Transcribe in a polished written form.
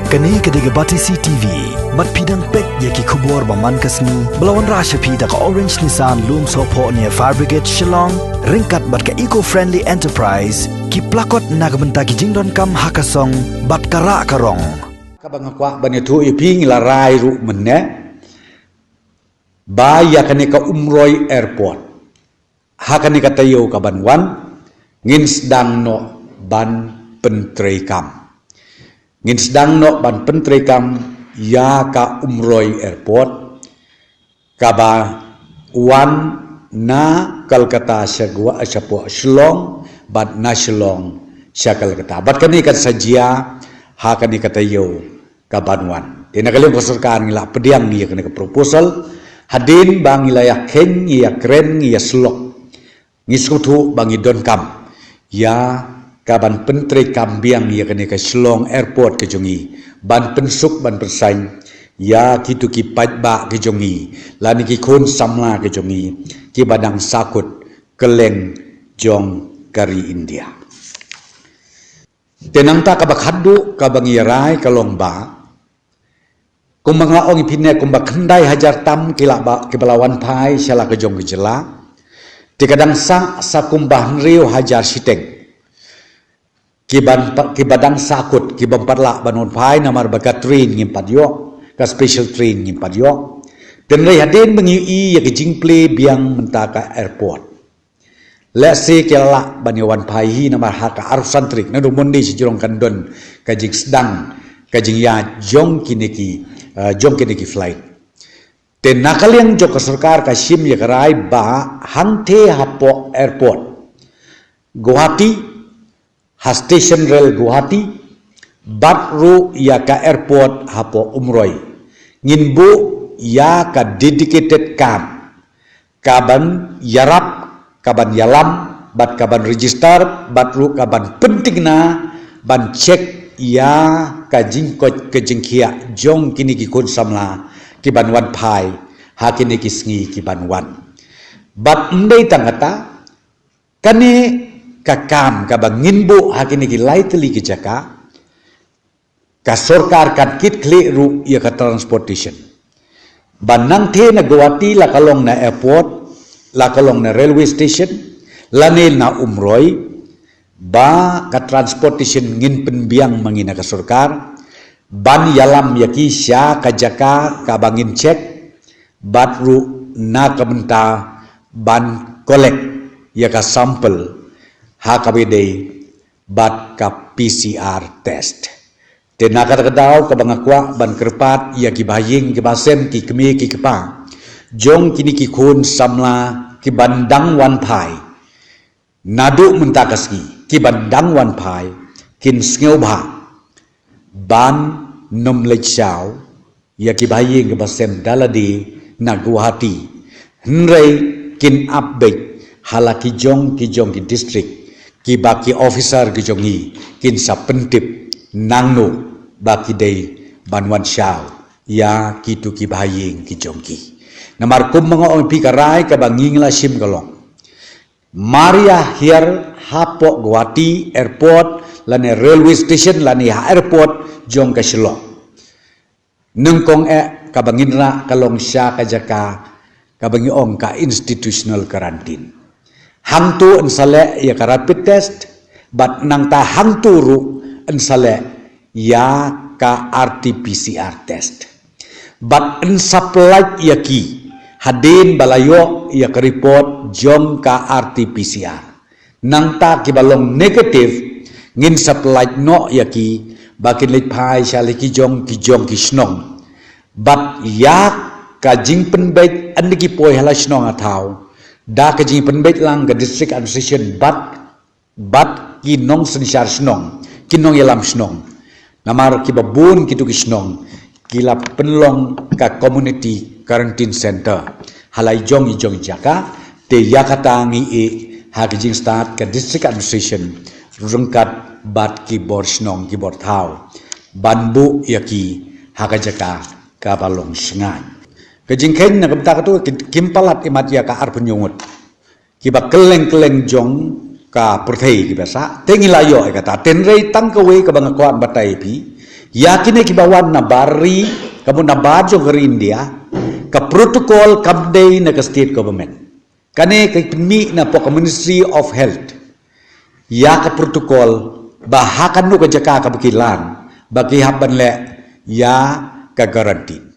Kani kediga Batisi TV, mat pidang pek yaki kubur baman kasni, belawan rasha pida ka Orange Nissan Loom Sopo ni Fire Brigade Shillong, ringkat bat ka eco-friendly enterprise, ki plakot nagbenta ki jingdon kam hakasong, bat kara karong. Kabang kwa banyato iping larai ru menne, baya kani ka Umroy Airport, hakani ka tayo kabanwan, ngins dang no ban pentrei kam. Ngin sedang no ban pentri kam ya ka Umroy Airport kaba wan na Kolkata syagwa asyapo Shillong bat na Shillong sya Kolkata bat kani kat sajia ha kani katayo kabanwan tina kalim pasurkaan ngila pediang ni kani ka proposal hadin bang wilayah keng ya kren ya Slok ngiskutu bang idon kam ya kaban pentri kambiang ya kene ke Shillong Airport ke jongi ban pensuk ban persaing ya kitu ki pajba ke jongi lani ki khun samla ke jongi ki badang sakut keleng jong kari India tenang ta kabak haddu kabang yarai kalongba kumbang laong ipine kumbak kendai hajar tam kilak ke belawan pai syala ke jong gejela di kadang sa kumbah riu hajar siteng kibadang sakut kibamparla banon pai namar baga train ngimpat yo ka special train ngimpat yo dan rai hadin mengi ya ke jingple biang mentaka airport let's say kala banyawan pai hi namar haka arusan trik na rumondi si jirong kandon ka jing sedang ka jing ya jong kineki flight ten nakaliang jok ka sarkar ka sim ya karai ba hangte hapo airport Guwahati ha station rail Guwahati batru ya ka airport hapo Umroy nginbu ya ka dedicated kam kaban yarap kaban yalam bat kaban register batru kaban pentingna ban cek ya ka jingkot ke jingkia jong kini ki kun samla ki banwan pai ha kini ki sngi ki banwan bat ndai tangata kani kakam kabang nginbu hakini ki lightly ki jaka ka sorkar kan kit kli ru ya ka transportation banang the na Guwahati la kalong na airport la kalong na railway station lanil na Umroy ba ka transportation ngin penbiang mangina ka sorkar ban yalam yaki sya ka jaka ka bangin check batru na kabenta ban kolek ya ka sample hakabide bat ka PCR test. Dan nakadakadaw kabangakwa ban kerpat ya kibaying kibasem ki kemi ki kepa. Jong kini ki kun samla ki bandang wan pai. Nadu mentakaski ki bandang wan pai kin sngeubha ban nom lechau ya kibaying kibasem daladi na Guwahati. Henrei kin update halaki jong ki district ki baki officer ki jongi kin sa pentip nangno baki day banwan syau ya kitu ki baying ki jongki namar kum mga ompi karai ka banging la sim kalong Maria here hapo Guwahati airport lane railway station lane airport jong ka Shillong nengkong ka bangin ra kalong sya ka jaka ka bangi ong ka institutional quarantine hangtu ensale ya ka rapid test bat nang ta hangtu ru ensale ya ka RT-PCR test bat ensaplai ya ki hadin balayo ya ka report jong ka RT-PCR nang ta ki balong negative ngin supply no ya ki bakin lit pai syali ki jong ki snong bat ya ka jing penbait andiki poi hala snong atau da ka jing penbait lang ka district administration bat ki nong sensyar snong ki nong yalam snong namar ki babun kitu ki snong kila penlong ka community quarantine center halai jong jaka te yakata ngi ha ka jing start ka district administration rungkat bat ki bor snong ki bor thau banbu yaki ha ka jaka ka balong sngai kejingken na kabta to kimpalat imat ya ka arpunyungut kiba keleng jong ka perthei ki basa tengilayo kata tenrei tangkawe ka bangakwan batai pi Yakin kibawan na bari kamu na bajo ke India ka protocol kamday na ka state government. Kane kay pinmi na po ka Ministry of Health. Ya ka protocol bahakan no ka jaka ka bakilan bagi haban le ya ka guarantee.